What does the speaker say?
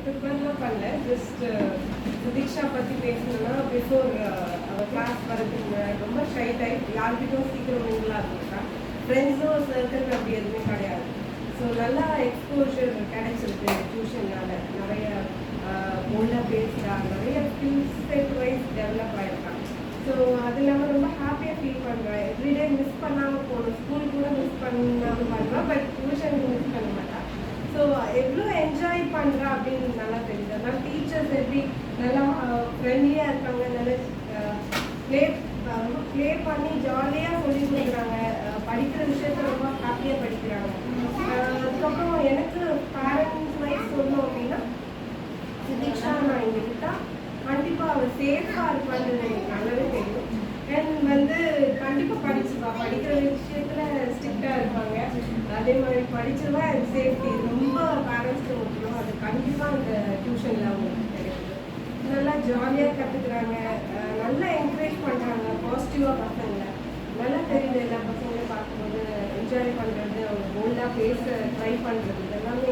ப்ரிப்பேர்லாம் பண்ணல. ஜஸ்ட் சுதீக்ஷா பற்றி பேசணும்னா பிஃபோர் அவள் கிளாஸ் வரதுக்கு முன்னாடி ரொம்ப ஷை டைப், யார்கிட்டும் சீக்கிரம் மிங்கிளாக இருந்திருக்கா. ஃப்ரெண்ட்ஸும் சர்க்கிள் அப்படி எதுவுமே கிடையாது. ஸோ நல்லா எக்ஸ்போஜர் கிடைச்சிருக்கு டியூஷன்னால. நிறைய ஒன்றா பேசுகிறா, நிறைய ஸ்கில்ஸ் செட் வைஸ் டெவலப் ஆகிருக்காங்க. ஸோ அது இல்லாமல் ரொம்ப ஹாப்பியாக ஃபீல் பண்ணுறேன். எவ்ரிடே மிஸ் பண்ணாமல் போகணும், ஸ்கூல் கூட மிஸ் பண்ணாமல் பண்ணுவேன், பட் டியூஷனுக்கு மிஸ் பண்ண மாட்டேன். ஸோ எவ்வளோ என்ஜாய் பண்ணுறா அப்படின்னு நல்லா தெரியுது. அதனால் டீச்சர்ஸ் எப்படி நல்லா ஃப்ரெண்ட்லியாக இருக்காங்க, நல்லா ப்ளே பண்ணி ஜாலியாக சொல்லி கொடுக்குறாங்க, படிக்கிற விஷயத்த ரொம்ப ஹாப்பியாக படிக்கிறாங்க. அதுக்கப்புறம் எனக்கு பேரண்ட்ஸ் வைஸ் சொல்லணும் அப்படின்னா சுதீக்ஷா நான் இங்கே விட்டால் கண்டிப்பாக அவள் சேஃபாக இருப்பான்னு எனக்கு நல்லாவே தெரியும். அண்ட் கண்டிப்பாக படிச்சுப்பா, படிக்கிற விஷயத்தில் ஸ்ட்ரிக்டாக இருப்பாங்க, அதே மாதிரி படிச்சிருவா. அண்ட் சேஃப்டி ரொம்ப பேரண்ட்ஸ்க்கு முக்கியம். அது கண்டிப்பாக அந்த டியூஷனில் அவங்களுக்கு கிடைக்குது. நல்லா ஜாலியாக கற்றுக்குறாங்க, நல்லா என்கரேஜ் பண்ணுறாங்க பாசிட்டிவாக பசங்களை. நல்லா தெரியுது எல்லா பசங்களையும் பார்க்கும்போது என்ஜாய் பண்ணுறது, அவங்க போல்டாக பேச ட்ரை பண்ணுறது, இதெல்லாமே